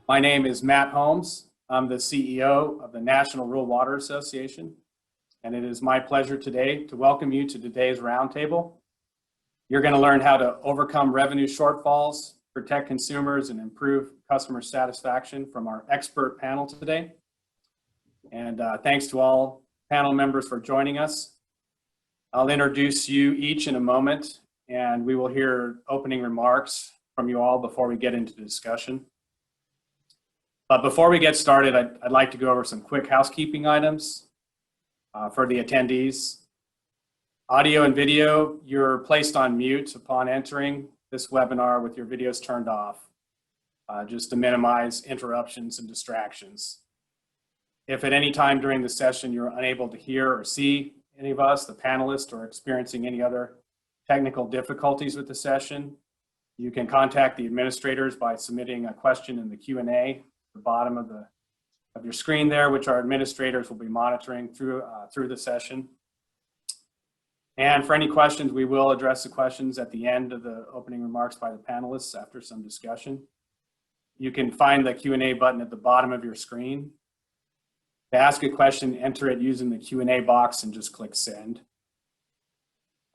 My name is Matt Holmes. I'm the CEO of the National Rural Water Association, and it is my pleasure today to welcome you to today's roundtable. You're going to learn how to overcome revenue shortfalls, protect consumers, and improve customer satisfaction from our expert panel today. And thanks to all panel members for joining us. I'll introduce you each in a moment, and we will hear opening remarks from you all before we get into the discussion. But before we get started, I'd like to go over some quick housekeeping items for the attendees. Audio and video, you're placed on mute upon entering this webinar with your videos turned off, just to minimize interruptions and distractions. If at any time during the session you're unable to hear or see any of us, the panelists, or experiencing any other technical difficulties with the session, you can contact the administrators by submitting a question in the Q&A the bottom of your screen there, which our administrators will be monitoring through the session. And for any questions, we will address the questions at the end of the opening remarks by the panelists after some discussion. You can find the Q&A button at the bottom of your screen. To ask a question, enter it using the Q&A box and just click send.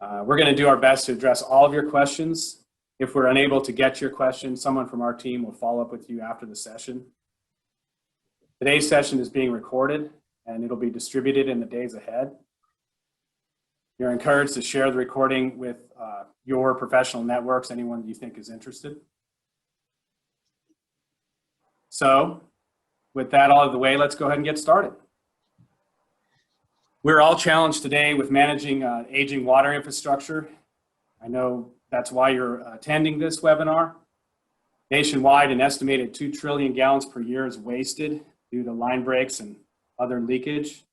We're going to do our best to address all of your questions. If we're unable to get to your question, someone from our team will follow up with you after the session. Today's session is being recorded and it'll be distributed in the days ahead. You're encouraged to share the recording with your professional networks, anyone you think is interested. So with that out of the way, let's go ahead and get started. We're all challenged today with managing aging water infrastructure. I know that's why you're attending this webinar. Nationwide, an estimated 2 trillion gallons per year is wasted due to line breaks and other leakage.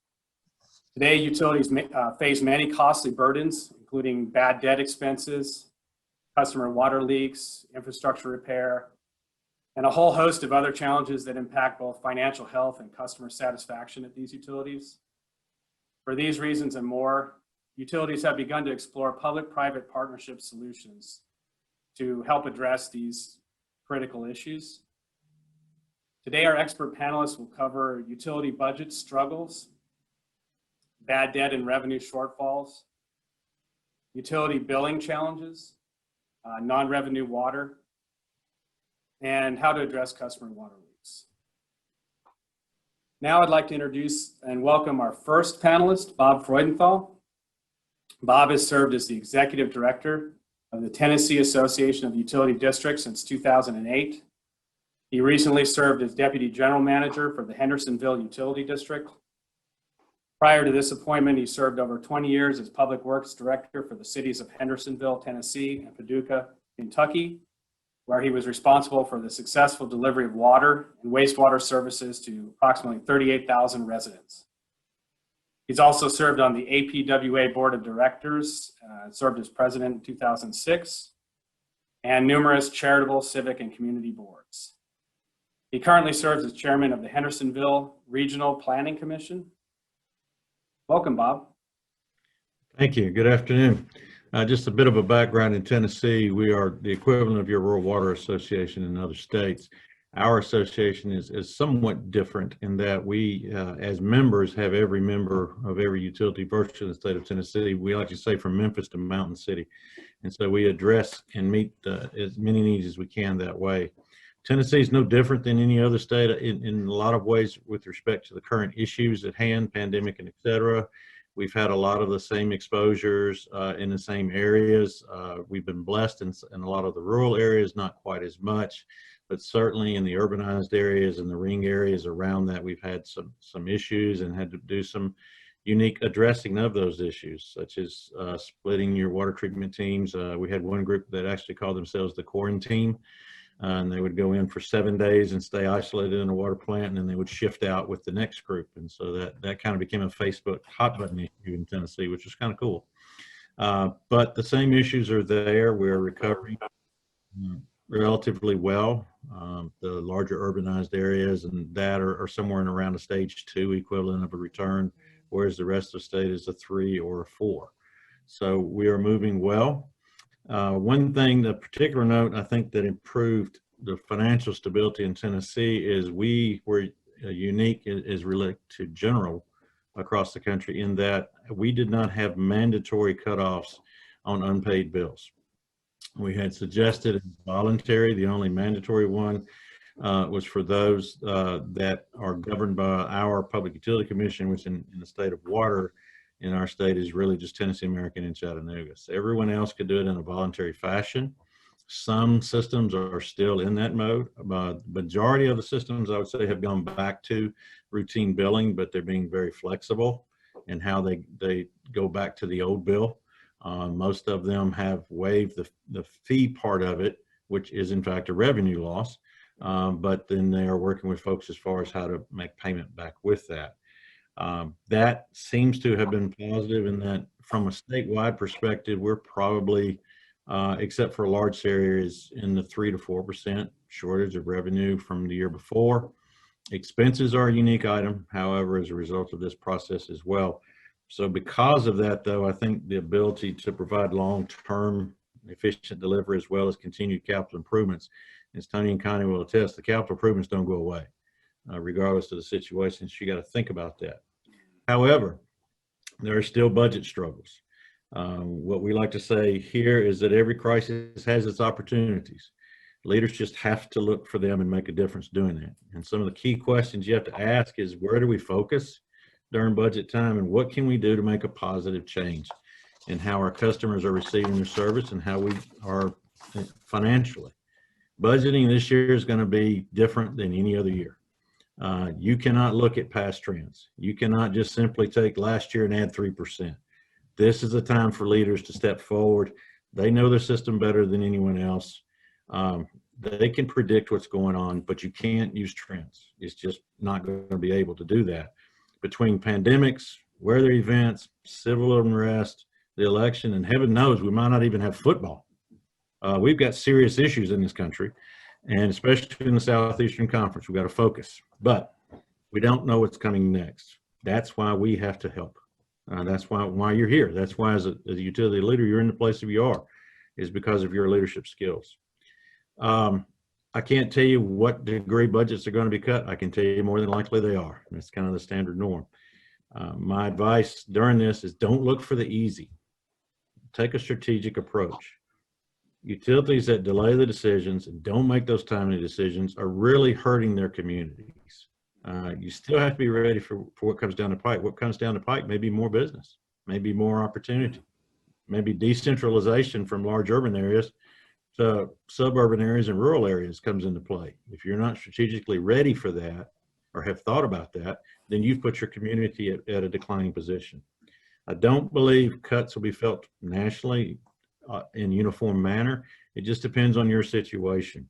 Today, utilities face many costly burdens, including bad debt expenses, customer water leaks, infrastructure repair, and a whole host of other challenges that impact both financial health and customer satisfaction at these utilities. For these reasons and more, utilities have begun to explore public-private partnership solutions to help address these critical issues. Today, our expert panelists will cover utility budget struggles, bad debt and revenue shortfalls, utility billing challenges, non-revenue water, and how to address customer water leaks. Now I'd like to introduce and welcome our first panelist, Bob Freudenthal. Bob has served as the Executive Director of the Tennessee Association of Utility Districts since 2008. He recently served as Deputy General Manager for the Hendersonville Utility District. Prior to this appointment, he served over 20 years as Public Works Director for the cities of Hendersonville, Tennessee, and Paducah, Kentucky, where he was responsible for the successful delivery of water and wastewater services to approximately 38,000 residents. He's also served on the APWA Board of Directors, served as President in 2006, and numerous charitable, civic, and community boards. He currently serves as Chairman of the Hendersonville Regional Planning Commission. Welcome, Bob. Thank you. Good afternoon. Just a bit of a background in Tennessee. We are the equivalent of your Rural Water Association in other states. Our association is somewhat different in that we, as members, have every member of every utility virtually in the state of Tennessee. We like to say from Memphis to Mountain City. And so we address and meet as many needs as we can that way. Tennessee is no different than any other state in a lot of ways with respect to the current issues at hand, pandemic and et cetera. We've had a lot of the same exposures in the same areas. We've been blessed in a lot of the rural areas, not quite as much, but certainly in the urbanized areas and the ring areas around that, we've had some issues and had to do some unique addressing of those issues, such as splitting your water treatment teams. We had one group that actually called themselves the quarantine. And they would go in for 7 days and stay isolated in a water plant, and then they would shift out with the next group. And so that kind of became a Facebook hot button issue in Tennessee, which was kind of cool. But the same issues are there. We're recovering relatively well. The larger urbanized areas and that are somewhere in around a stage 2 equivalent of a return, whereas the rest of the state is a 3 or a 4. So we are moving well. One thing, the particular note I think that improved the financial stability in Tennessee is we were unique as related to general across the country in that we did not have mandatory cutoffs on unpaid bills. We had suggested voluntary. The only mandatory one was for those that are governed by our Public Utility Commission, which in the state of water in our state is really just Tennessee American and Chattanooga. So everyone else could do it in a voluntary fashion. Some systems are still in that mode. The majority of the systems, I would say, have gone back to routine billing, but they're being very flexible in how they go back to the old bill. Most of them have waived the fee part of it, which is in fact a revenue loss. But then they are working with folks as far as how to make payment back with that. That seems to have been positive in that from a statewide perspective, we're probably, except for large areas, in the 3 to 4% shortage of revenue from the year before. Expenses are a unique item, however, as a result of this process as well. So because of that, though, I think the ability to provide long-term efficient delivery as well as continued capital improvements, as Tony and Connie will attest, the capital improvements don't go away, regardless of the situation. So you got to think about that. However, there are still budget struggles. What we like to say here is that every crisis has its opportunities. Leaders just have to look for them and make a difference doing that. And some of the key questions you have to ask is, where do we focus during budget time, and what can we do to make a positive change in how our customers are receiving their service and how we are financially. Budgeting this year is going to be different than any other year. You cannot look at past trends. You cannot just simply take last year and add 3%. This is a time for leaders to step forward. They know their system better than anyone else. They can predict what's going on, but you can't use trends. It's just not going to be able to do that. Between pandemics, weather events, civil unrest, the election, and heaven knows we might not even have football. We've got serious issues in this country, and especially in the Southeastern Conference, we've got to focus. But we don't know what's coming next. That's why we have to help. That's why you're here. That's why as a utility leader, you're in the place that you are, is because of your leadership skills. I can't tell you what degree budgets are going to be cut. I can tell you more than likely they are. That's kind of the standard norm. My advice during this is don't look for the easy. Take a strategic approach. Utilities that delay the decisions and don't make those timely decisions are really hurting their communities. You still have to be ready for what comes down the pike. What comes down the pike may be more business, maybe more opportunity, maybe decentralization from large urban areas to suburban areas and rural areas comes into play. If you're not strategically ready for that or have thought about that, then you've put your community at a declining position. I don't believe cuts will be felt nationally in uniform manner. It just depends on your situation.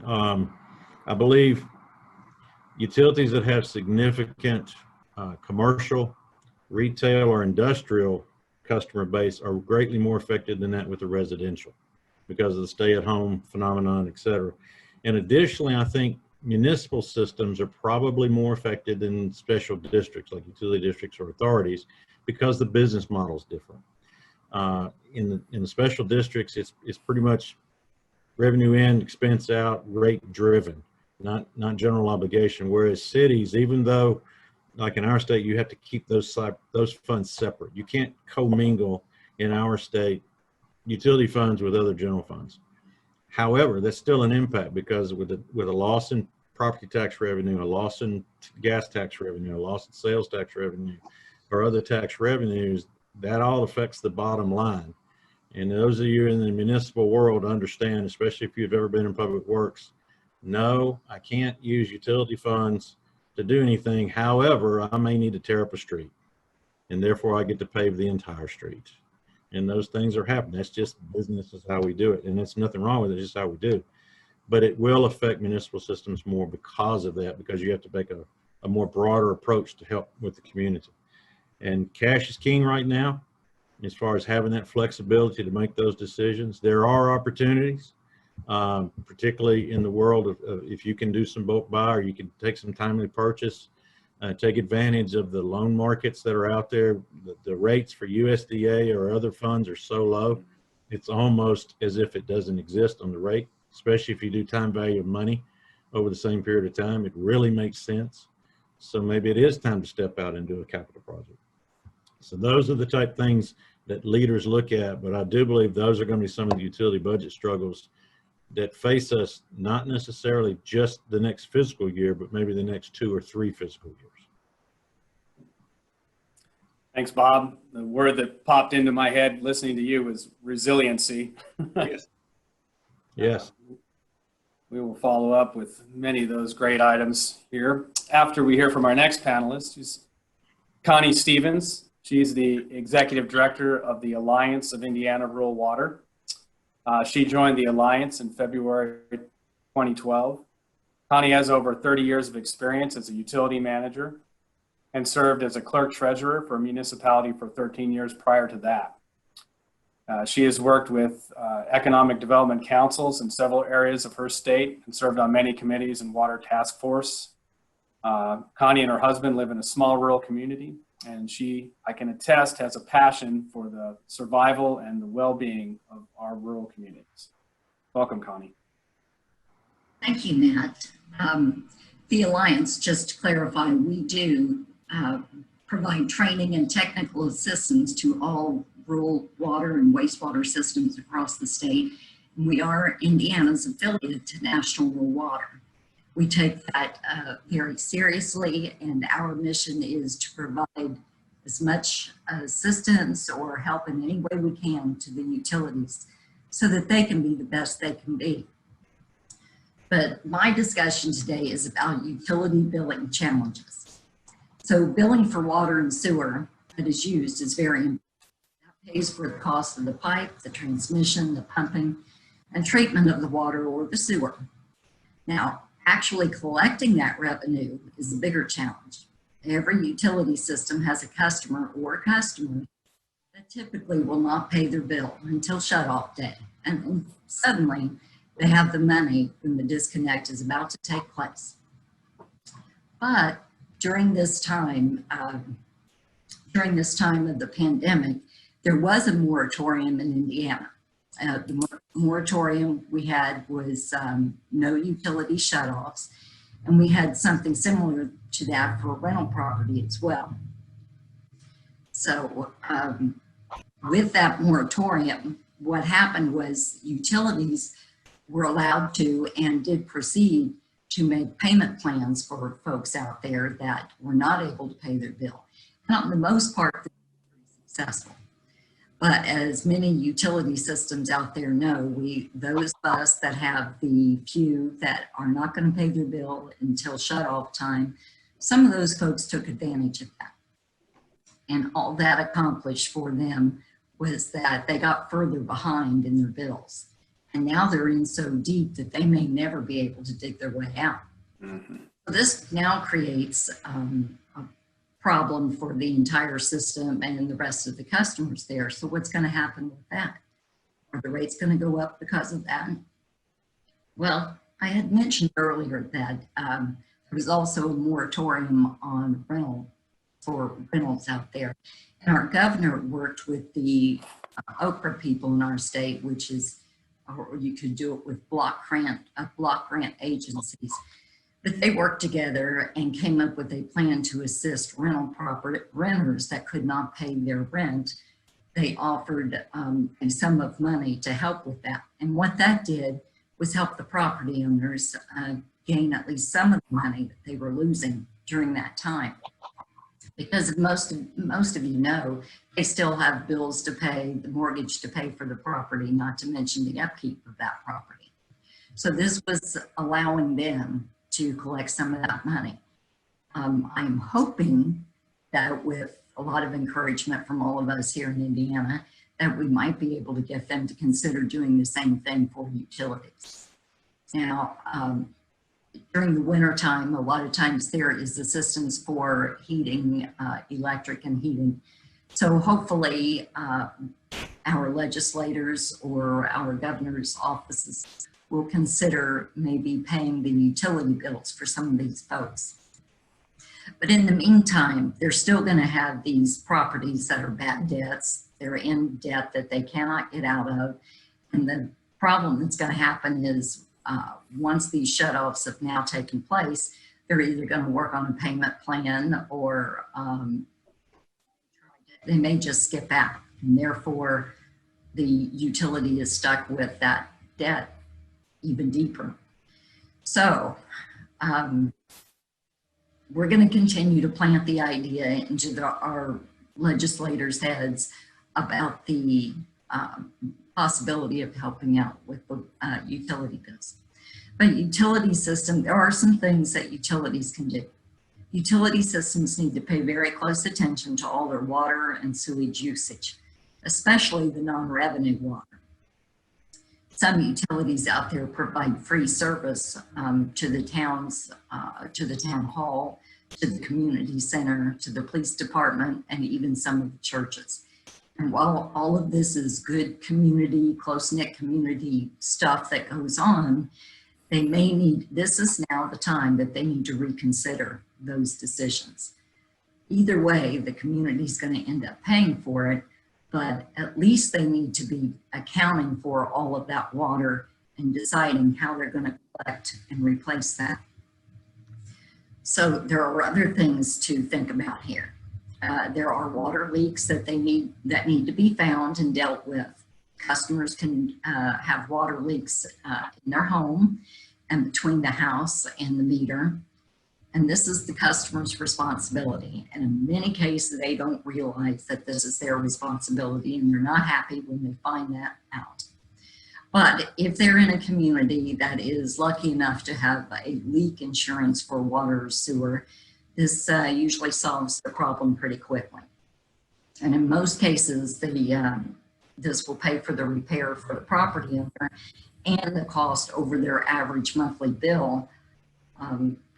I believe utilities that have significant commercial, retail, or industrial customer base are greatly more affected than that with the residential because of the stay-at-home phenomenon, et cetera. And additionally, I think municipal systems are probably more affected than special districts like utility districts or authorities because the business model is different. In the special districts, it's pretty much revenue in, expense out, rate driven, not general obligation. Whereas cities, even though like in our state, you have to keep those funds separate. You can't commingle in our state utility funds with other general funds. However, that's still an impact because with a loss in property tax revenue, a loss in gas tax revenue, a loss in sales tax revenue, or other tax revenues, that all affects the bottom line. And those of you in the municipal world understand, especially if you've ever been in public works, no, I can't use utility funds to do anything. However, I may need to tear up a street, and therefore I get to pave the entire street. And those things are happening. That's just business is how we do it. And there's nothing wrong with it, it's just how we do. But it will affect municipal systems more because of that, because you have to make a more broader approach to help with the community. And cash is king right now, as far as having that flexibility to make those decisions. There are opportunities, particularly in the world of if you can do some bulk buy or you can take some timely purchase, take advantage of the loan markets that are out there. The rates for USDA or other funds are so low, it's almost as if it doesn't exist on the rate especially if you do time value of money over the same period of time. It really makes sense. So maybe it is time to step out and do a capital project. So those are the type things that leaders look at, but I do believe those are going to be some of the utility budget struggles that face us, not necessarily just the next fiscal year, but maybe the next 2 or 3 fiscal years. Thanks, Bob. The word that popped into my head listening to you was resiliency. Yes. Yes. We will follow up with many of those great items here after we hear from our next panelist, who's Connie Stevens. She's the Executive Director of the Alliance of Indiana Rural Water. She joined the Alliance in February 2012. Connie has over 30 years of experience as a utility manager and served as a clerk treasurer for a municipality for 13 years prior to that. She has worked with economic development councils in several areas of her state and served on many committees and water task force. Connie and her husband live in a small rural community, and she, I can attest, has a passion for the survival and the well-being of our rural communities. Welcome, Connie. Thank you, Matt. The Alliance, just to clarify, we do provide training and technical assistance to all rural water and wastewater systems across the state. We are Indiana's affiliate to National Rural Water. We take that very seriously, and our mission is to provide as much assistance or help in any way we can to the utilities so that they can be the best they can be. But my discussion today is about utility billing challenges. So billing for water and sewer that is used is very important. That pays for the cost of the pipe, the transmission, the pumping, and treatment of the water or the sewer. Now, actually collecting that revenue is a bigger challenge. Every utility system has a customer or customers that typically will not pay their bill until shut-off day. And suddenly they have the money when the disconnect is about to take place. But during this time of the pandemic, there was a moratorium in Indiana. The moratorium we had was no utility shutoffs, and we had something similar to that for rental property as well. So with that moratorium, what happened was utilities were allowed to and did proceed to make payment plans for folks out there that were not able to pay their bill. And on the most part, they were pretty successful. But as many utility systems out there know, those of us that have the few that are not going to pay their bill until shut-off time, some of those folks took advantage of that. And all that accomplished for them was that they got further behind in their bills. And now they're in so deep that they may never be able to dig their way out. Mm-hmm. So this now creates a problem for the entire system and the rest of the customers there. So what's going to happen with that? Are the rates going to go up because of that? Well, I had mentioned earlier that there was also a moratorium on rentals out there. And our governor worked with the Okra people in our state, which is, or you could do it with block grant agencies. But they worked together and came up with a plan to assist renters that could not pay their rent. They offered a sum of money to help with that. And what that did was help the property owners gain at least some of the money that they were losing during that time. Because most of you know, they still have bills to pay, the mortgage to pay for the property, not to mention the upkeep of that property. So this was allowing them to collect some of that money. I'm hoping that with a lot of encouragement from all of us here in Indiana, that we might be able to get them to consider doing the same thing for utilities. Now, during the winter time, a lot of times there is assistance for heating, electric and heating. So hopefully our legislators or our governor's offices will consider maybe paying the utility bills for some of these folks. But in the meantime, they're still going to have these properties that are bad debts. They're in debt that they cannot get out of. And the problem that's going to happen is once these shutoffs have now taken place, they're either going to work on a payment plan or they may just skip out, and therefore the utility is stuck with that debt even deeper. So we're going to continue to plant the idea into our legislators' heads about the possibility of helping out with the utility bills. But utility system, there are some things that utilities can do. Utility systems need to pay very close attention to all their water and sewage usage, especially the non-revenue water. Some utilities out there provide free service to the towns, to the town hall, to the community center, to the police department, and even some of the churches. And while all of this is good community, close-knit community stuff that goes on, they may need, this is now the time that they need to reconsider those decisions. Either way, the community is going to end up paying for it, but at least they need to be accounting for all of that water and deciding how they're going to collect and replace that. So there are other things to think about here. There are water leaks that need to be found and dealt with. Customers can have water leaks in their home and between the house and the meter. And this is the customer's responsibility. And in many cases, they don't realize that this is their responsibility, and they're not happy when they find that out. But if they're in a community that is lucky enough to have a leak insurance for water or sewer, this usually solves the problem pretty quickly. And in most cases, this will pay for the repair for the property owner and the cost over their average monthly bill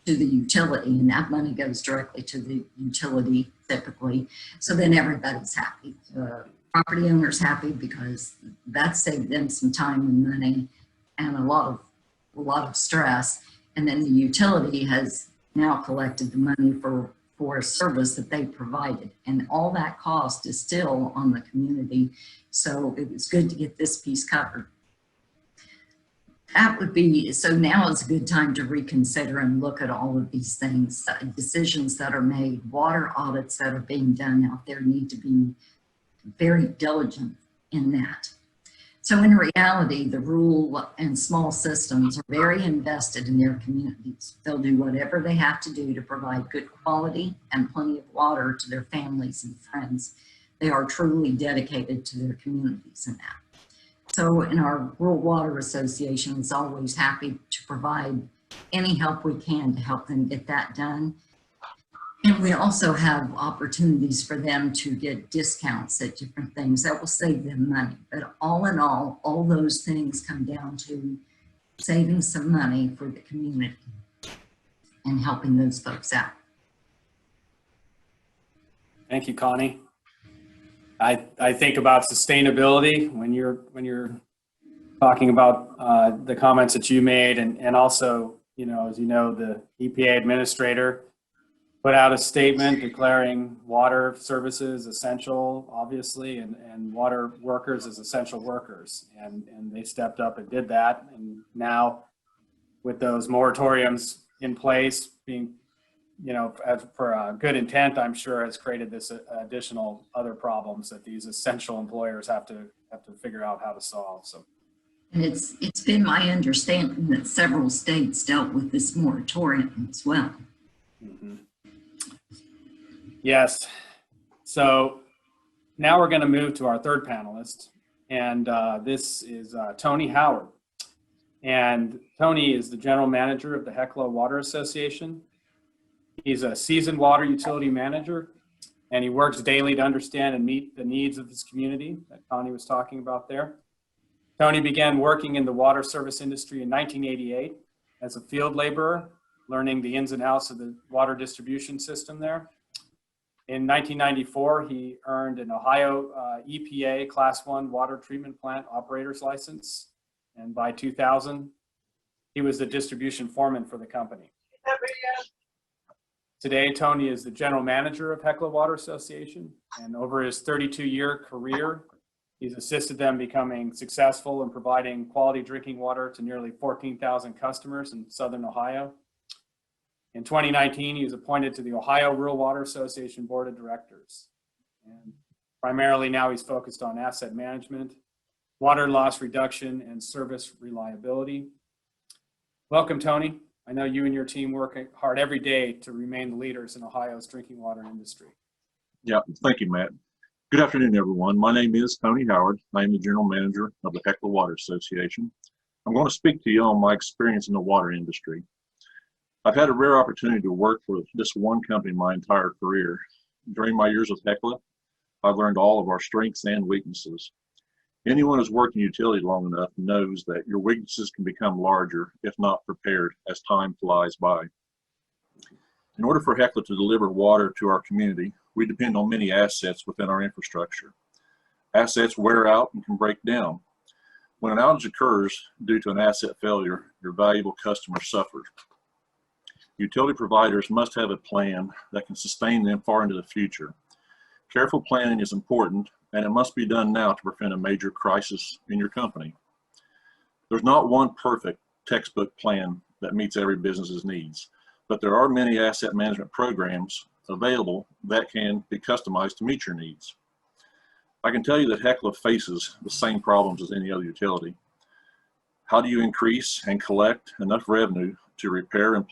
to the utility, and that money goes directly to the utility typically. So then everybody's happy. The property owner's happy because that saved them some time and money and a lot of stress. And then the utility has now collected the money for a service that they provided, and all that cost is still on the community. So it was good to get this piece covered. That would be, so now is a good time to reconsider and look at all of these things, decisions that are made, water audits that are being done out there need to be very diligent in that. So in reality, the rural and small systems are very invested in their communities. They'll do whatever they have to do to provide good quality and plenty of water to their families and friends. They are truly dedicated to their communities in that. So in our Rural Water Association is always happy to provide any help we can to help them get that done. And we also have opportunities for them to get discounts at different things that will save them money. But all in all those things come down to saving some money for the community and helping those folks out. Thank you, Connie. I think about sustainability when you're talking about the comments that you made, and also, you know, as you know, the EPA administrator put out a statement declaring water services essential, obviously, and water workers as essential workers, and they stepped up and did that. And now, with those moratoriums in place, being, you know, for a good intent, I'm sure has created this additional other problems that these essential employers have to figure out how to solve. So, and it's been my understanding that several states dealt with this moratorium as well. Mm-hmm. Yes. So now we're going to move to our third panelist, and this is Tony Howard. And Tony is the general manager of the Hecla Water Association. He's a seasoned water utility manager, and he works daily to understand and meet the needs of his community that Connie was talking about there. Tony began working in the water service industry in 1988 as a field laborer, learning the ins and outs of the water distribution system there. In 1994, he earned an Ohio EPA Class 1 water treatment plant operator's license. And by 2000, he was the distribution foreman for the company. Today, Tony is the general manager of Hecla Water Association. And over his 32-year career, He's assisted them becoming successful in providing quality drinking water to nearly 14,000 customers in Southern Ohio. In 2019, he was appointed to the Ohio Rural Water Association Board of Directors. And primarily now he's focused on asset management, water loss reduction, and service reliability. Welcome, Tony. I know you and your team work hard every day to remain the leaders in Ohio's drinking water industry. Yeah, thank you, Matt. Good afternoon, everyone. My name is Tony Howard. I am the General Manager of the Hecla Water Association. I'm going to speak to you on my experience in the water industry. I've had a rare opportunity to work for this one company my entire career. During my years with Hecla, I've learned all of our strengths and weaknesses. Anyone who's worked in utility long enough knows that your weaknesses can become larger if not prepared as time flies by. In order for Hecla to deliver water to our community, we depend on many assets within our infrastructure. Assets wear out and can break down. When an outage occurs due to an asset failure, your valuable customers suffer. Utility providers must have a plan that can sustain them far into the future. Careful planning is important, and it must be done now to prevent a major crisis in your company. There's not one perfect textbook plan that meets every business's needs, but there are many asset management programs available that can be customized to meet your needs. I can tell you that Hecla faces the same problems as any other utility. How do you increase and collect enough revenue to repair and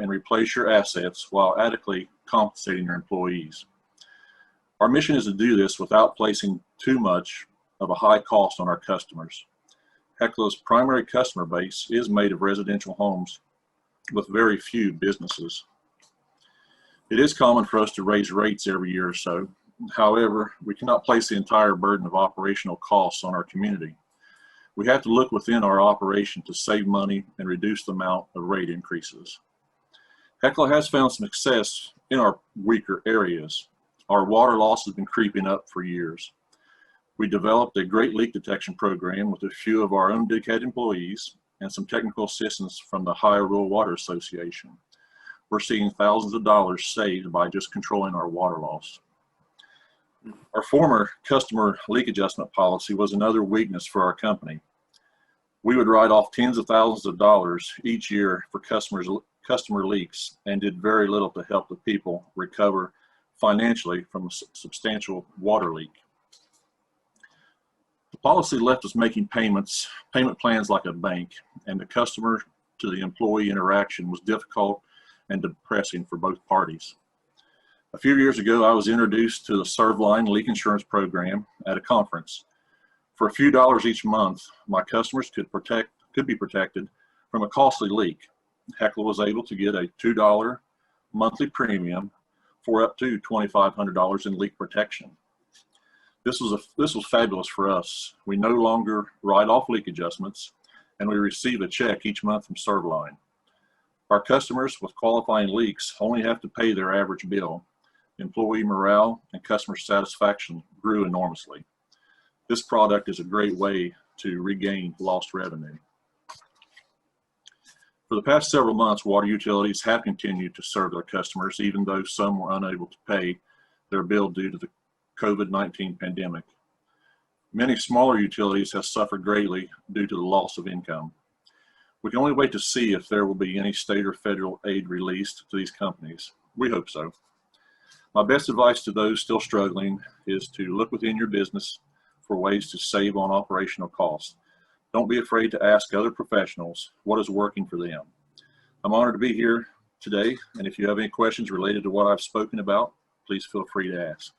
replace your assets while adequately compensating your employees? Our mission is to do this without placing too much of a high cost on our customers. Hecla's primary customer base is made of residential homes with very few businesses. It is common for us to raise rates every year or so. However, we cannot place the entire burden of operational costs on our community. We have to look within our operation to save money and reduce the amount of rate increases. Hecla has found some success in our weaker areas. Our water loss has been creeping up for years. We developed a great leak detection program with a few of our own dedicated employees and some technical assistance from the Ohio Rural Water Association. We're seeing thousands of dollars saved by just controlling our water loss. Our former customer leak adjustment policy was another weakness for our company. We would write off tens of thousands of dollars each year for customer leaks and did very little to help the people recover financially from a substantial water leak. The policy left us making payment plans like a bank, and the customer to the employee interaction was difficult and depressing for both parties. A few years ago, I was introduced to the ServLine Leak Insurance program at a conference. For a few dollars each month, my customers could be protected from a costly leak. Hecla was able to get a $2 monthly premium for up to $2,500 in leak protection. This was fabulous for us. We no longer write off leak adjustments, and we receive a check each month from ServLine. Our customers with qualifying leaks only have to pay their average bill. Employee morale and customer satisfaction grew enormously. This product is a great way to regain lost revenue. For the past several months, water utilities have continued to serve their customers, even though some were unable to pay their bill due to the COVID-19 pandemic. Many smaller utilities have suffered greatly due to the loss of income. We can only wait to see if there will be any state or federal aid released to these companies. We hope so. My best advice to those still struggling is to look within your business for ways to save on operational costs. Don't be afraid to ask other professionals what is working for them. I'm honored to be here today, and if you have any questions related to what I've spoken about, please feel free to ask.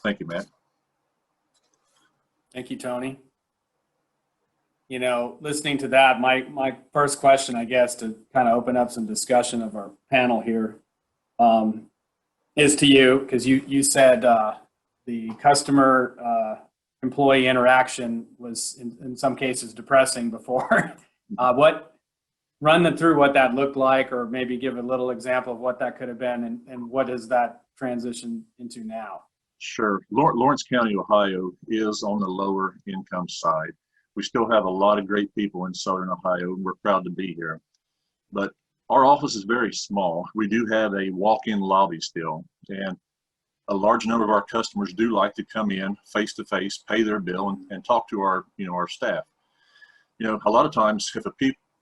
Thank you, Matt. Thank you, Tony. You know, listening to that, my first question, I guess, to kind of open up some discussion of our panel here, is to you, because you said the customer employee interaction was in some cases depressing before. Run them through what that looked like, or maybe give a little example of what that could have been, and what does that transition into now? Sure. Lawrence County, Ohio is on the lower income side. We still have a lot of great people in Southern Ohio, and we're proud to be here. But our office is very small. We do have a walk-in lobby still, and a large number of our customers do like to come in face to face, pay their bill, and talk to our, our staff. A lot of times if a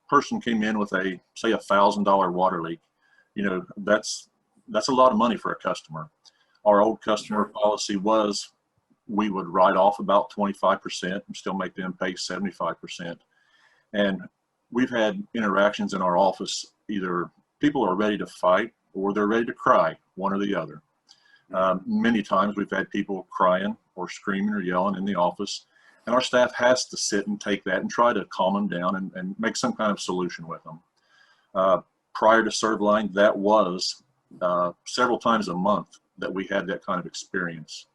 person came in with say $1,000 water leak, that's a lot of money for a customer. Our old customer policy was we would write off about 25% and still make them pay 75%. And we've had interactions in our office, either people are ready to fight or they're ready to cry, one or the other. Many times we've had people crying or screaming or yelling in the office, and our staff has to sit and take that and try to calm them down and make some kind of solution with them. Prior to ServLine, that was several times a month that we had that kind of experience.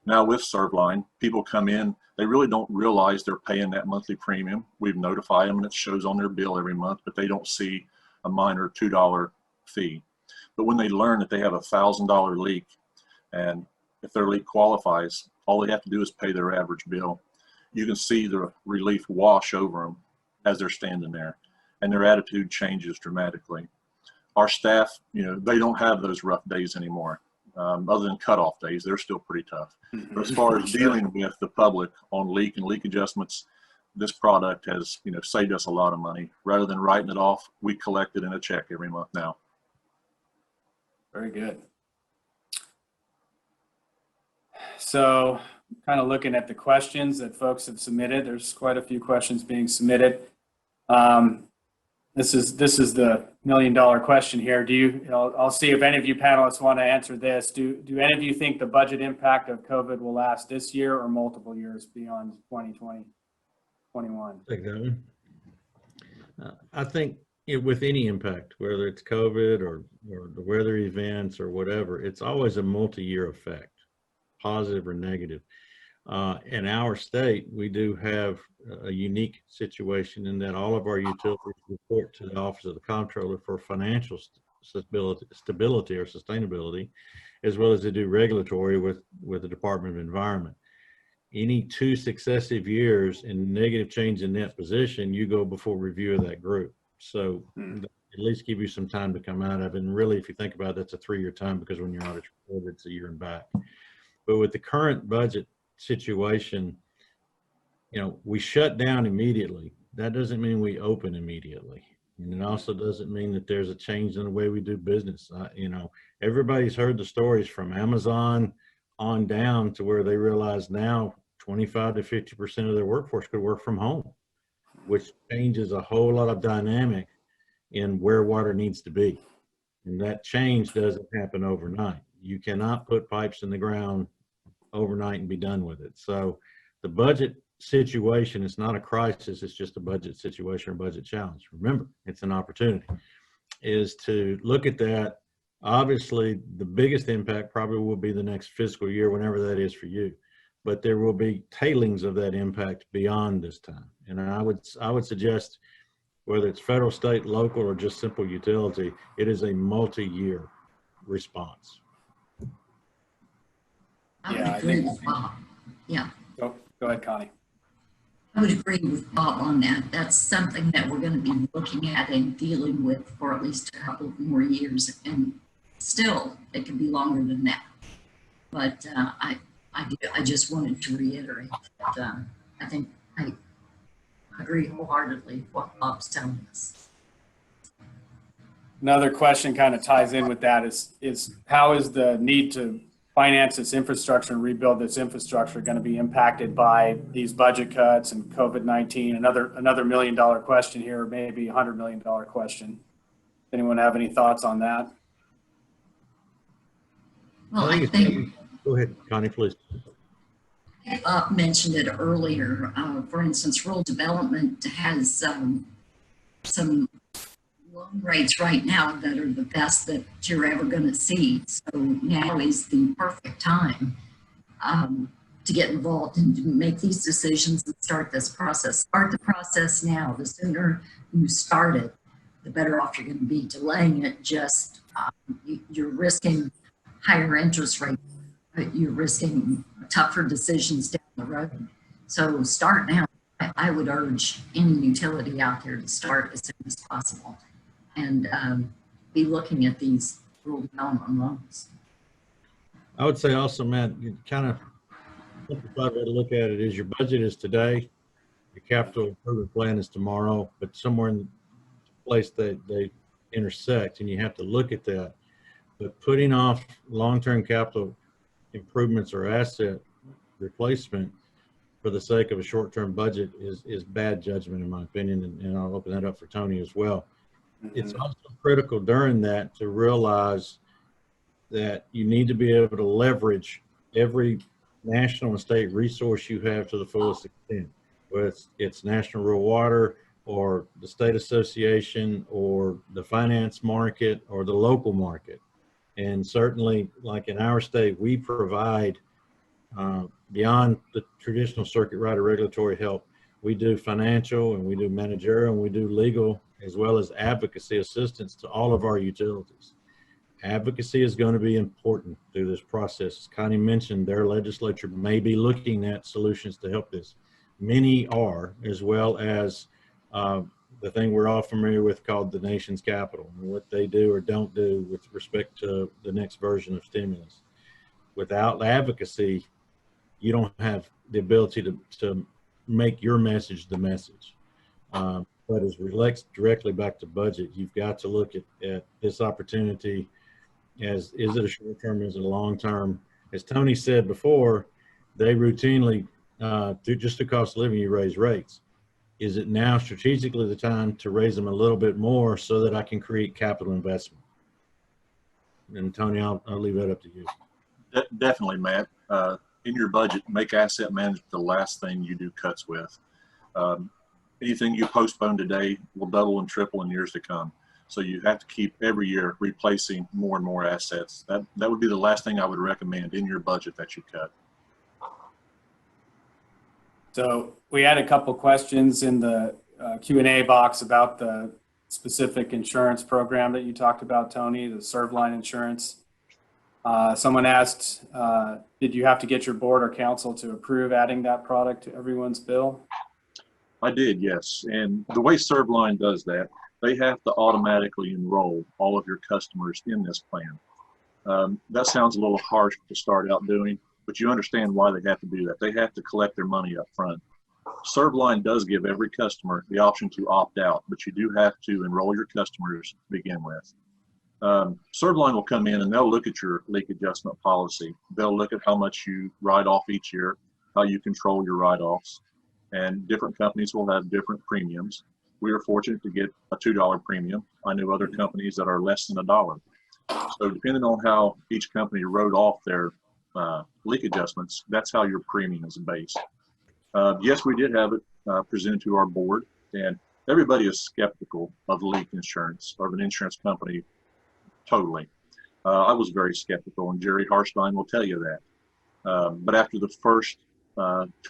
Now with ServLine, people come in, they really don't realize they're paying that monthly premium. We've notified them and it shows on their bill every month, but they don't see a minor $2 fee. But when they learn that they have a $1,000 leak, and if their leak qualifies, all they have to do is pay their average bill. You can see the relief wash over them as they're standing there, and their attitude changes dramatically. Our staff, they don't have those rough days anymore. Other than cutoff days, they're still pretty tough. But as far as dealing with the public on leak and leak adjustments, this product has, saved us a lot of money. Rather than writing it off, we collect it in a check every month now. Very good. So kind of looking at the questions that folks have submitted, there's quite a few questions being submitted. This is the $1 million question here. I'll see if any of you panelists want to answer this. Do any of you think the budget impact of COVID will last this year or multiple years beyond 2020, 21? Take that one. I think with any impact, whether it's COVID or the weather events or whatever, it's always a multi-year effect, positive or negative. In our state, we do have a unique situation in that all of our utilities report to the Office of the Comptroller for financial stability or sustainability, as well as they do regulatory with the Department of Environment. Any 2 successive years in negative change in net position, you go before review of that group. So at least give you some time to come out of it. And really, if you think about it, that's a 3-year time, because when your audit's reported, it's a year and back. But with the current budget situation, we shut down immediately. That doesn't mean we open immediately. And it also doesn't mean that there's a change in the way we do business. Everybody's heard the stories from Amazon on down to where they realize now 25 to 50% of their workforce could work from home, which changes a whole lot of dynamic in where water needs to be. And that change doesn't happen overnight. You cannot put pipes in the ground overnight and be done with it. So the budget situation is not a crisis, it's just a budget situation or budget challenge. Remember, it's an opportunity, is to look at that. Obviously, the biggest impact probably will be the next fiscal year, whenever that is for you. But there will be tailings of that impact beyond this time. And I would suggest, whether it's federal, state, local, or just simple utility, it is a multi-year response. I would agree with Bob. Yeah. Go ahead, Connie. I would agree with Bob on that. That's something that we're going to be looking at and dealing with for at least a couple of more years. And still, it could be longer than that. But I just wanted to reiterate that I think I agree wholeheartedly with what Bob's telling us. Another question kind of ties in with that is how is the need to finance this infrastructure and rebuild this infrastructure going to be impacted by these budget cuts and COVID-19? Another $1 million question here, maybe $100 million question. Anyone have any thoughts on that? Well, I think, go ahead, Connie, please. Bob mentioned it earlier. For instance, rural development has some loan rates right now that are the best that you're ever going to see. So now is the perfect time to get involved and to make these decisions and start this process. Start the process now. The sooner you start it, the better off you're going to be. Delaying it, just you're risking higher interest rates. You're risking tougher decisions down the road. So start now. I would urge any utility out there to start as soon as possible and be looking at these rural development loans. I would say also, Matt, you kind of simplified way to look at it is your budget is today, your capital improvement plan is tomorrow, but somewhere in the place they intersect, and you have to look at that. But putting off long-term capital improvements or asset replacement for the sake of a short-term budget is bad judgment, in my opinion, and I'll open that up for Tony as well. It's also critical during that to realize that you need to be able to leverage every national and state resource you have to the fullest extent, whether it's National Rural Water or the state association or the finance market or the local market. And certainly, like in our state, we provide beyond the traditional circuit rider regulatory help. We do financial and we do managerial and we do legal as well as advocacy assistance to all of our utilities. Advocacy is going to be important through this process. As Connie mentioned, their legislature may be looking at solutions to help this. Many are, as well as the thing we're all familiar with called the nation's capital and what they do or don't do with respect to the next version of stimulus. Without advocacy, you don't have the ability to make your message the message. But as it relates directly back to budget, you've got to look at this opportunity as, is it a short term, is it a long term? As Tony said before, they routinely, just the cost of living, you raise rates. Is it now strategically the time to raise them a little bit more so that I can create capital investment? And Tony, I'll leave that up to you. Definitely, Matt. In your budget, make asset management the last thing you do cuts with. Anything you postpone today will double and triple in years to come. So you have to keep every year replacing more and more assets. That would be the last thing I would recommend in your budget that you cut. So we had a couple questions in the Q&A box about the specific insurance program that you talked about, Tony, the ServLine Insurance. Someone asked, did you have to get your board or council to approve adding that product to everyone's bill? I did, yes. And the way ServLine does that, they have to automatically enroll all of your customers in this plan. That sounds a little harsh to start out doing, but you understand why they have to do that. They have to collect their money up front. ServLine does give every customer the option to opt out, but you do have to enroll your customers to begin with. ServLine will come in and they'll look at your leak adjustment policy. They'll look at how much you write off each year, how you control your write-offs, and different companies will have different premiums. We are fortunate to get a $2 premium. I know other companies that are less than $1. So depending on how each company wrote off their leak adjustments, that's how your premium is based. Yes, we did have it presented to our board, and everybody is skeptical of leak insurance or of an insurance company. Totally. I was very skeptical, and Jerry Harstein will tell you that. But after the first 2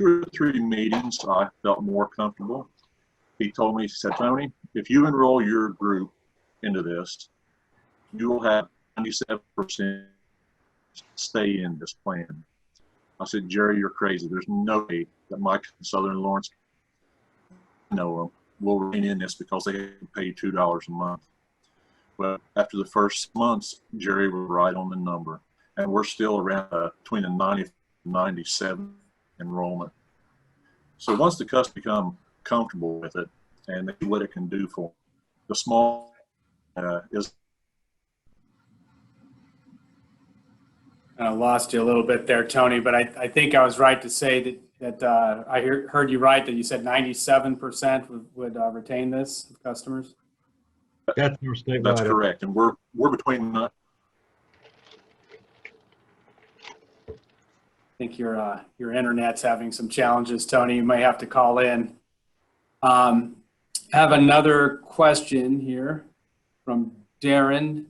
or 3 meetings, I felt more comfortable. He told me, he said, Tony, if you enroll your group into this, you will have 97% stay in this plan. I said, Jerry, you're crazy. There's no way that Mike and Southern Lawrence will remain in this because they have to pay $2 a month. But after the first months, Jerry was right on the number. And we're still around between the 90 and 97 enrollment. So once the customers become comfortable with it and they see what it can do for them, the small is. I lost you a little bit there, Tony, but I think I was right to say that I heard you right, that you said 97% would retain this customers. That's your statewide. That's correct, and we're between. I think your internet's having some challenges, Tony. You may have to call in. Have another question here from Darren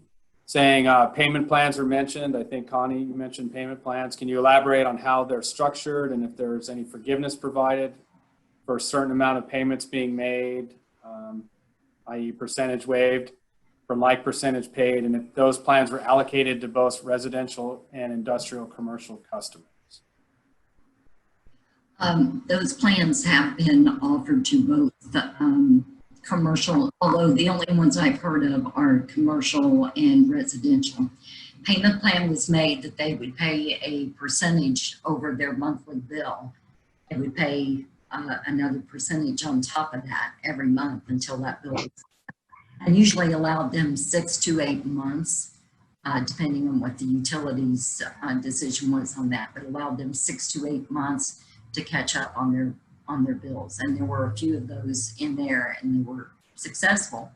saying payment plans are mentioned. I think Connie, you mentioned payment plans. Can you elaborate on how they're structured and if there's any forgiveness provided for a certain amount of payments being made, i.e. percentage waived from like percentage paid, and if those plans were allocated to both residential and industrial commercial customers? Those plans have been offered to both commercial, although the only ones I've heard of are commercial and residential. payment plan was made that they would pay a percentage over their monthly bill. They would pay another percentage on top of that every month until that bill was, and usually allowed them 6 to 8 months, depending on what the utilities decision was on that, but allowed them 6 to 8 months to catch up on their bills. And there were a few of those in there, and they were successful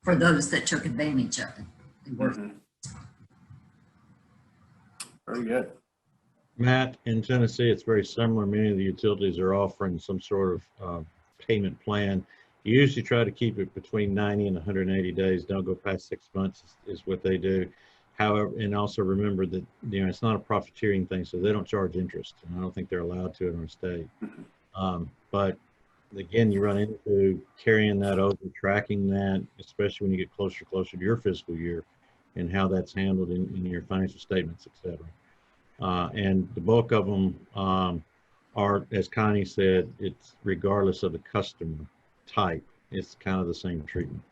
for those that took advantage of it. They were. Very good. Matt, in Tennessee, it's very similar. Many of the utilities are offering some sort of payment plan. You usually try to keep it between 90 and 180 days. Don't go past 6 months is what they do. However, and also remember that, you know, it's not a profiteering thing, so they don't charge interest. And I don't think they're allowed to in our state. But again, you run into carrying that over, tracking that, especially when you get closer to your fiscal year and how that's handled in your financial statements, et cetera. And the bulk of them are, as Connie said, it's regardless of the customer type. It's kind of the same treatment.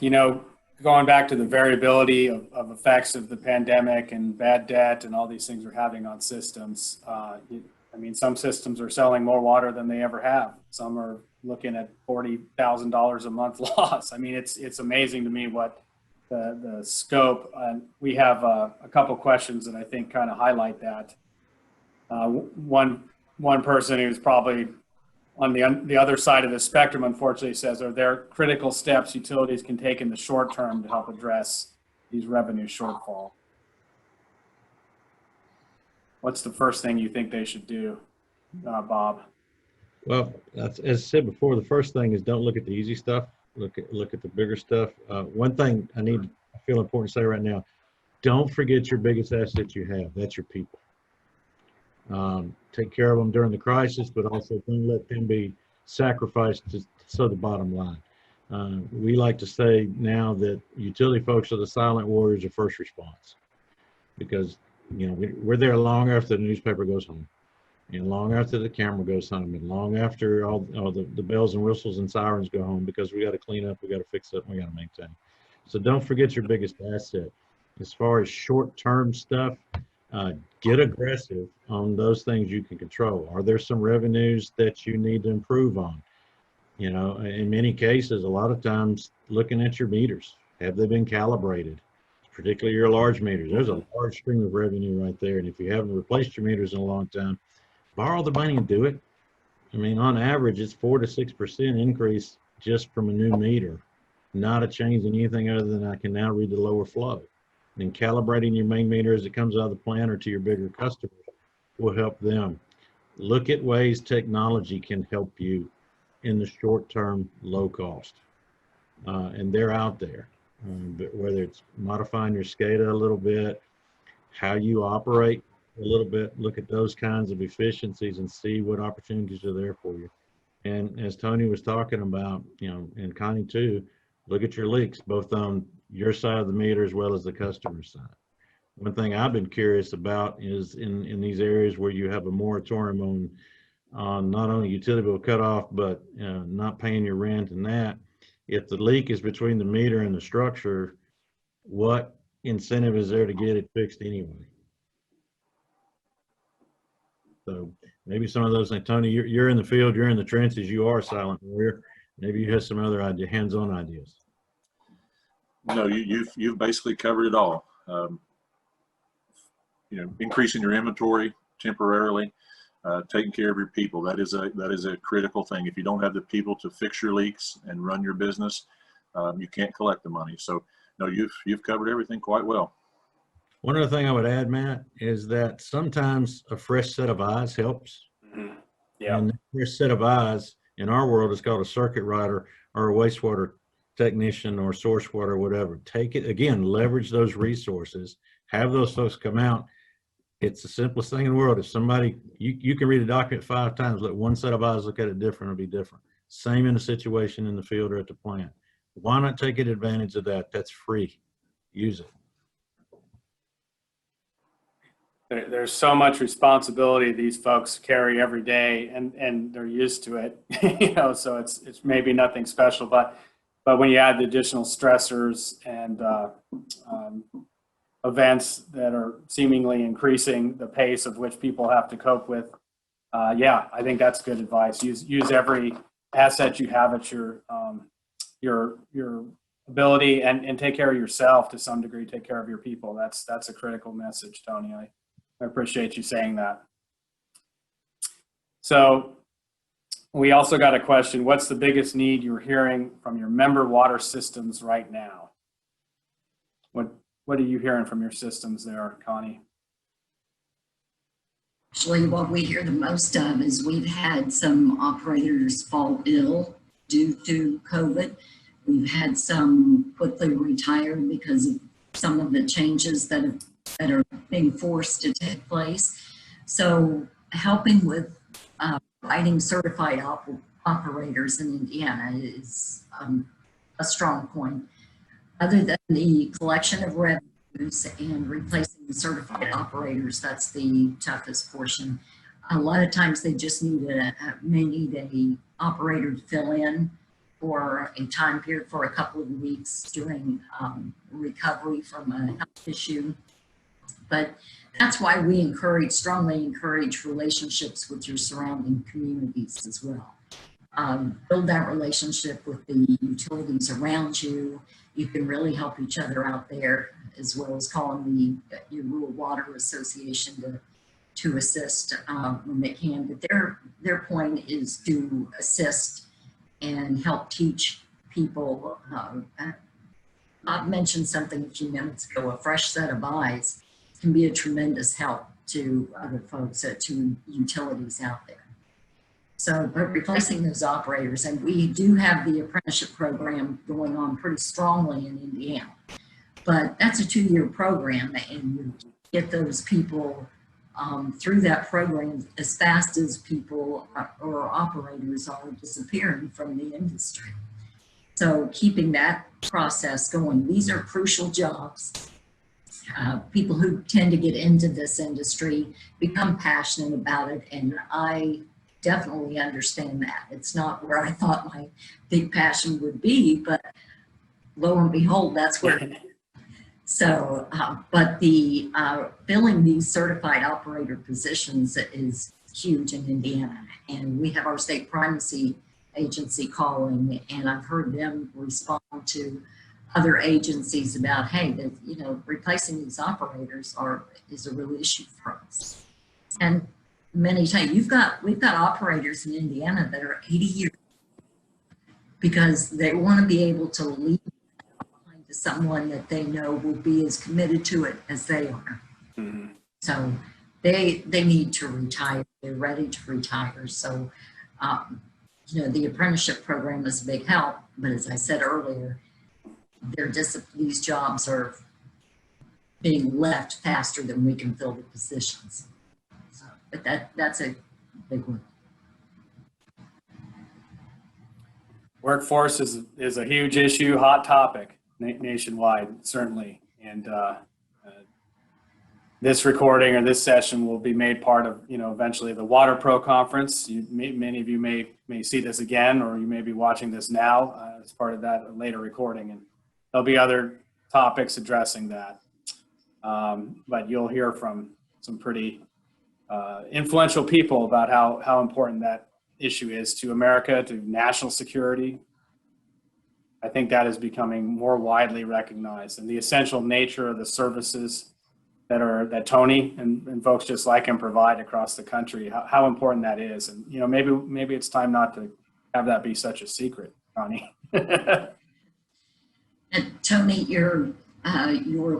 You know, going back to the variability of effects of the pandemic and bad debt and all these things we're having on systems, I mean, some systems are selling more water than they ever have. Some are looking at $40,000 a month loss. I mean, it's amazing to me what the scope. And we have a couple questions that I think kind of highlight that. One person who's probably on the other side of the spectrum, unfortunately, says, are there critical steps utilities can take in the short term to help address these revenue shortfall? What's the first thing you think they should do, Bob? Well, as I said before, the first thing is don't look at the easy stuff. Look at the bigger stuff. One thing I feel important to say right now, don't forget your biggest asset you have. That's your people. Take care of them during the crisis, but also don't let them be sacrificed to so the bottom line. We like to say now that utility folks are the silent warriors of first response, because you know we're there long after the newspaper goes home, and long after the camera goes home, and long after all the bells and whistles and sirens go home, because we got to clean up, we got to fix up, we got to maintain. So don't forget your biggest asset. As far as short-term stuff, get aggressive on those things you can control. Are there some revenues that you need to improve on? You know, in many cases, a lot of times looking at your meters, have they been calibrated? Particularly your large meters. There's a large stream of revenue right there. And if you haven't replaced your meters in a long time, borrow the money and do it. I mean, on average, it's 4 to 6% increase just from a new meter, not a change in anything other than I can now read the lower flow. And calibrating your main meter as it comes out of the plant or to your bigger customers will help them. Look at ways technology can help you in the short term, low cost. And they're out there. But whether it's modifying your SCADA a little bit, how you operate a little bit, look at those kinds of efficiencies and see what opportunities are there for you. And as Tony was talking about, you know, and Connie too, look at your leaks, both on your side of the meter as well as the customer side. One thing I've been curious about is in these areas where you have a moratorium on not only utility bill cutoff, but not paying your rent and that, if the leak is between the meter and the structure, what incentive is there to get it fixed anyway? So maybe some of those things, Tony, you're in the field, you're in the trenches, you are a silent warrior. Maybe you have some other hands-on ideas. No, you've basically covered it all. You know, increasing your inventory temporarily, taking care of your people. That is a critical thing. If you don't have the people to fix your leaks and run your business, you can't collect the money. So no, you've covered everything quite well. One other thing I would add, Matt, is that sometimes a fresh set of eyes helps. Mm-hmm. Yeah. And a fresh set of eyes in our world is called a circuit rider or a wastewater technician or source water, whatever. Take it again, leverage those resources, have those folks come out. It's the simplest thing in the world. If somebody, you can read a document 5 times, let one set of eyes look at it different, it'll be different. Same in a situation in the field or at the plant. Why not take advantage of that? That's free. Use it. There's so much responsibility these folks carry every day, and they're used to it, you know, so it's maybe nothing special. But But when you add the additional stressors and events that are seemingly increasing the pace of which people have to cope with, yeah, I think that's good advice. Use every asset you have at your ability, and take care of yourself to some degree. Take care of your people. That's a critical message, Tony. I appreciate you saying that. So we also got a question. What's the biggest need you're hearing from your member water systems right now? What are you hearing from your systems there, Connie? Actually, what we hear the most of is we've had some operators fall ill due to COVID. We've had some quickly retire because of some of the changes that are being forced to take place. So helping with providing certified operators in Indiana is a strong point. Other than the collection of revenues and replacing the certified operators, that's the toughest portion. A lot of times they just may need a operator to fill in for a time period for a couple of weeks during recovery from a health issue. But that's why we strongly encourage relationships with your surrounding communities as well. Build that relationship with the utilities around you. You can really help each other out there, as well as calling your rural water association to assist when they can. But their point is to assist and help teach people. Bob mentioned something a few minutes ago, a fresh set of eyes can be a tremendous help to other folks, to utilities out there. So, but replacing those operators, and we do have the apprenticeship program going on pretty strongly in Indiana, but that's a 2-year program, and you get those people through that program as fast as people or operators are disappearing from the industry. So keeping that process going, these are crucial jobs. People who tend to get into this industry become passionate about it, and I definitely understand that. It's not where I thought my big passion would be, but lo and behold, that's where it is. So, but the filling these certified operator positions is huge in Indiana, and we have our state primacy agency calling, and I've heard them respond to other agencies about, hey, that, you know, replacing these operators is a real issue for us. And many times we've got operators in Indiana that are 80 years because they want to be able to leave behind to someone that they know will be as committed to it as they are. Mm-hmm. So they need to retire. They're ready to retire. So, you know, the apprenticeship program is a big help, but as I said earlier, these jobs are being left faster than we can fill the positions. So, but that's a big one. Workforce is a huge issue, hot topic nationwide, certainly. And this recording or this session will be made part of, you know, eventually the Water Pro conference. Many of you may see this again, or you may be watching this now as part of that later recording. And there'll be other topics addressing that. But you'll hear from some pretty influential people about how important that issue is to America, to national security. I think that is becoming more widely recognized, and the essential nature of the services that Tony and folks just like him provide across the country, how important that is. And, you know, maybe it's time not to have that be such a secret, Connie. And Tony, your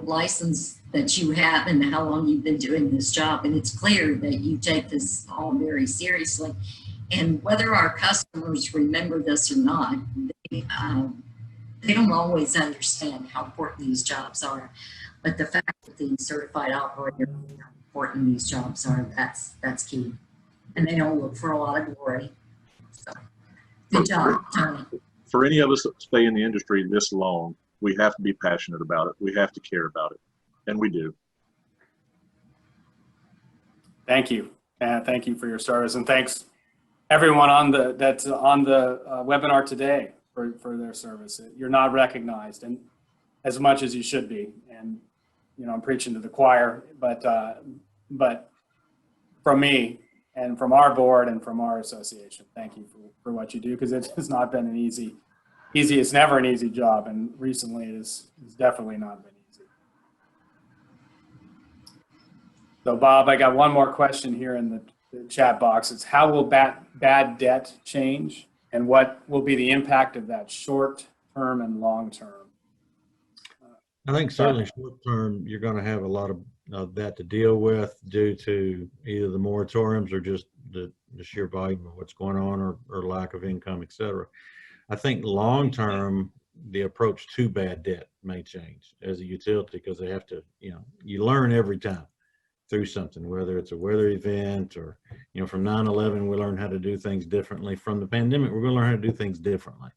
license that you have and how long you've been doing this job, and it's clear that you take this all very seriously. And whether our customers remember this or not, they don't always understand how important these jobs are. But the fact that the certified operators how important these jobs are, that's key. And they don't look for a lot of glory. So, good job, Tony. For any of us that stay in the industry this long, we have to be passionate about it. We have to care about it. And we do. Thank you. Thank you for your service. And thanks everyone that's on the webinar today. for their service. You're not recognized, and as much as you should be. And I'm preaching to the choir, but from me and from our board and from our association, thank you for what you do, because it has not been an easy. It's never an easy job, and recently it's definitely not been easy. So Bob, I got one more question here in the chat box. It's how will bad debt change, and what will be the impact of that short term and long term? I think certainly short term, you're going to have a lot of that to deal with due to either the moratoriums or just the sheer volume of what's going on, or lack of income, et cetera. I think long term, the approach to bad debt may change as a utility, because they have to, you learn every time through something, whether it's a weather event or, from 9/11, we learned how to do things differently. From the pandemic, we're going to learn how to do things differently.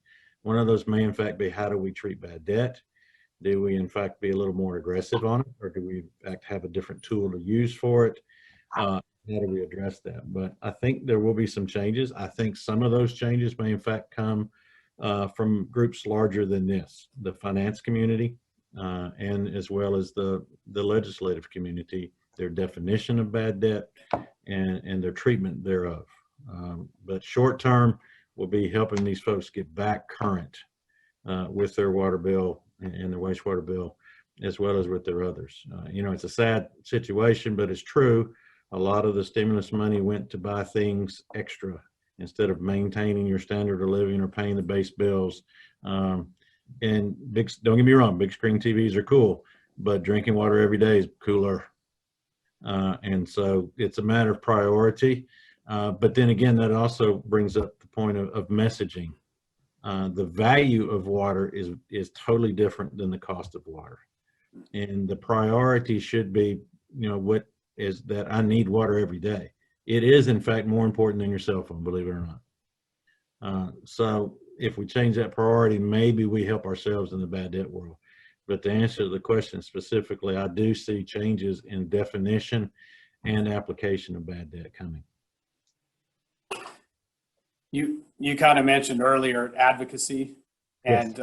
One of those may in fact be, how do we treat bad debt? Do we in fact be a little more aggressive on it, or do we in fact have a different tool to use for it? How do we address that? But I think there will be some changes. I think some of those changes may in fact come from groups larger than this, the finance community, and as well as the legislative community, their definition of bad debt and their treatment thereof. But short term will be helping these folks get back current with their water bill and their wastewater bill, as well as with their others. It's a sad situation, but it's true. A lot of the stimulus money went to buy things extra instead of maintaining your standard of living or paying the base bills. And don't get me wrong, big screen TVs are cool, but drinking water every day is cooler. And so it's a matter of priority. But then again, that also brings up the point of messaging. The value of water is totally different than the cost of water. And the priority should be, what is that I need water every day. It is in fact more important than your cell phone, believe it or not. So if we change that priority, maybe we help ourselves in the bad debt world. But to answer the question specifically, I do see changes in definition and application of bad debt coming. You kind of mentioned earlier advocacy, and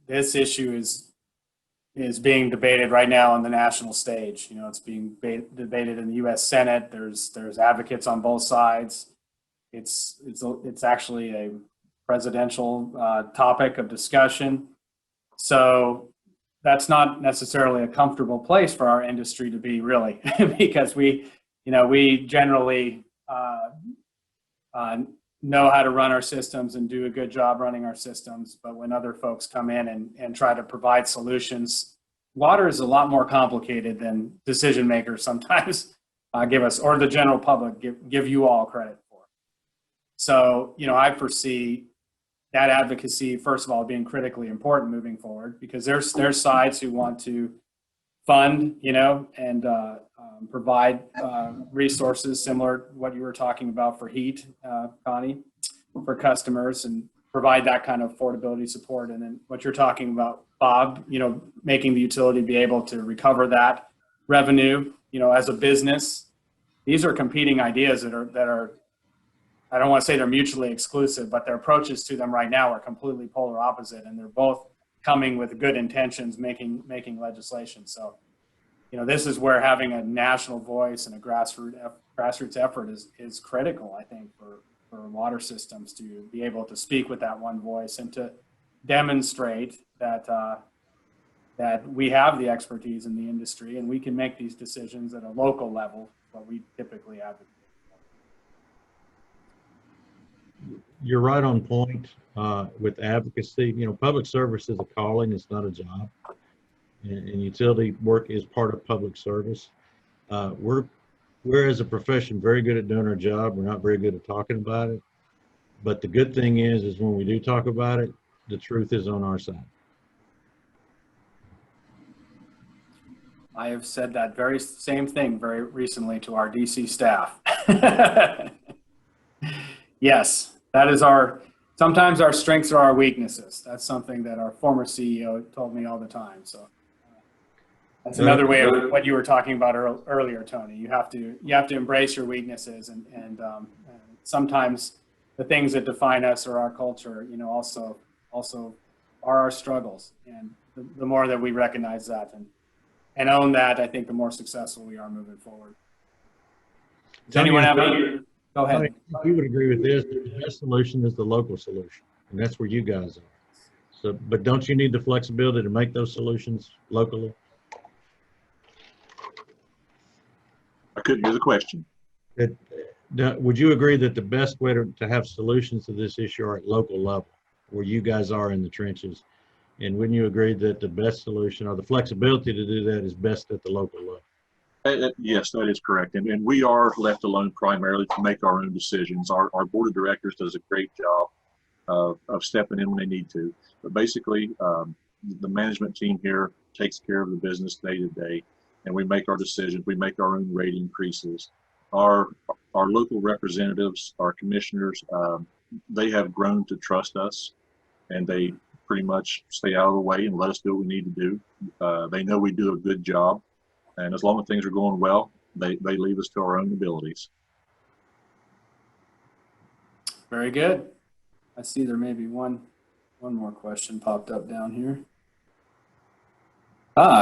this issue is being debated right now on the national stage. It's being debated in the U.S. Senate. There's advocates on both sides. It's actually a presidential topic of discussion. So that's not necessarily a comfortable place for our industry to be, really, because we generally know how to run our systems and do a good job running our systems. But when other folks come in and try to provide solutions, water is a lot more complicated than decision makers sometimes give us, or the general public give you all credit for. So, I foresee that advocacy, first of all, being critically important moving forward, because there's sides who want to fund, and provide resources similar to what you were talking about for heat, Connie, for customers, and provide that kind of affordability support. And then what you're talking about, Bob, making the utility be able to recover that revenue, as a business. These are competing ideas that are I don't want to say they're mutually exclusive, but their approaches to them right now are completely polar opposite, and they're both coming with good intentions, making legislation. So, this is where having a national voice and a grassroots effort is critical, I think, for water systems to be able to speak with that one voice and to demonstrate that we have the expertise in the industry and we can make these decisions at a local level, what we typically advocate. You're right on point with advocacy. Public service is a calling, it's not a job. And utility work is part of public service. We're as a profession very good at doing our job. We're not very good at talking about it. But the good thing is when we do talk about it, the truth is on our side. I have said that very same thing very recently to our DC staff. Yes, that is sometimes our strengths are our weaknesses. That's something that our former CEO told me all the time. So that's another way of what you were talking about earlier, Tony. You have to embrace your weaknesses, and sometimes the things that define us or our culture, also also are our struggles. And the more that we recognize that and own that, I think the more successful we are moving forward. Does anyone have any? Go ahead. You would agree with this. The best solution is the local solution, and that's where you guys are. So, but don't you need the flexibility to make those solutions locally? I couldn't hear the question. Would you agree that the best way to have solutions to this issue are at local level, where you guys are in the trenches? And wouldn't you agree that the best solution or the flexibility to do that is best at the local level? Yes, that is correct. And we are left alone primarily to make our own decisions. Our board of directors does a great job of stepping in when they need to. But basically, the management team here takes care of the business day to day, and we make our decisions. We make our own rate increases. Our local representatives, our commissioners, they have grown to trust us, and they pretty much stay out of the way and let us do what we need to do. They know we do a good job, and as long as things are going well, they leave us to our own abilities. Very good. I see there may be one more question popped up down here.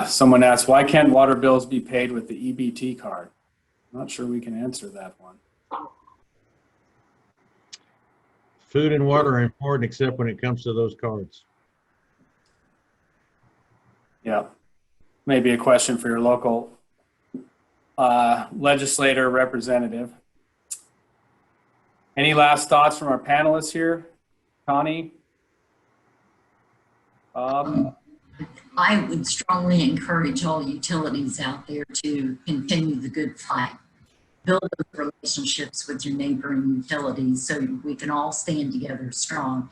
Someone asked, why can't water bills be paid with the EBT card? I'm not sure we can answer that one. Food and water are important, except when it comes to those cards. Yeah, maybe a question for your local legislator representative. Any last thoughts from our panelists here? Connie? I would strongly encourage all utilities out there to continue the good fight. Build those relationships with your neighboring utilities so we can all stand together strong.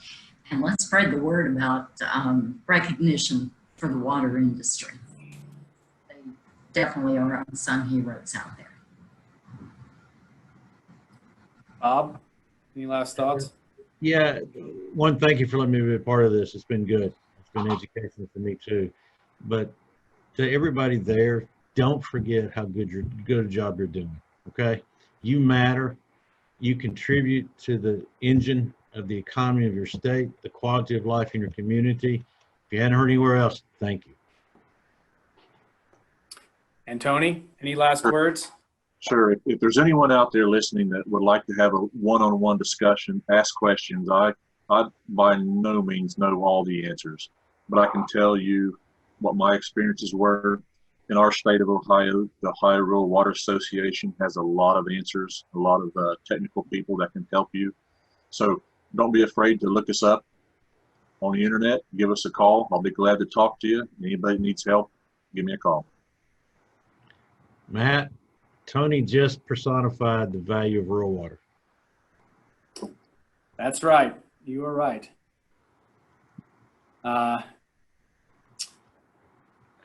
And let's spread the word about recognition for the water industry. They definitely are unsung heroes out there. Bob, any last thoughts? Yeah, one, thank you for letting me be a part of this. It's been good. It's been educational for me too. But to everybody there, don't forget how good a job you're doing. Okay, you matter. You contribute to the engine of the economy of your state, the quality of life in your community. If you hadn't heard anywhere else, thank you. And Tony, any last words? Sure. If there's anyone out there listening that would like to have a one-on-one discussion, ask questions, I by no means know all the answers, but I can tell you what my experiences were. In our state of Ohio, the Ohio Rural Water Association has a lot of answers, a lot of technical people that can help you. So don't be afraid to look us up on the internet. Give us a call. I'll be glad to talk to you. Anybody that needs help, give me a call. Matt, Tony just personified the value of rural water. That's right. You are right.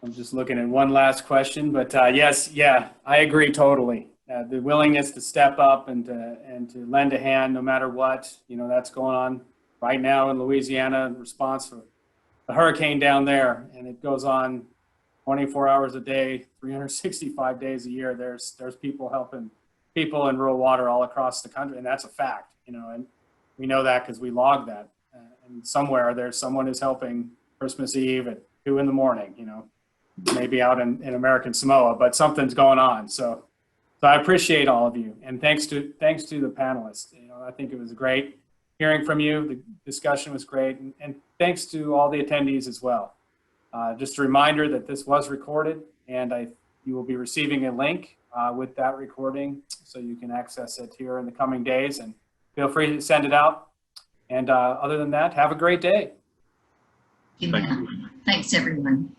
I'm just looking at one last question, but yes, yeah, I agree totally. The willingness to step up and to lend a hand no matter what, that's going on right now in Louisiana in response to the hurricane down there, and it goes on 24 hours a day, 365 days a year. There's people helping people in rural water all across the country, and that's a fact, and we know that because we log that. And somewhere there's someone who's helping Christmas Eve at 2 a.m, maybe out in American Samoa, but something's going on. So I appreciate all of you, and thanks to the panelists. I think it was great hearing from you. The discussion was great, and thanks to all the attendees as well. Just a reminder that this was recorded, and you will be receiving a link with that recording, so you can access it here in the coming days, and feel free to send it out. And other than that, have a great day. Thanks, everyone.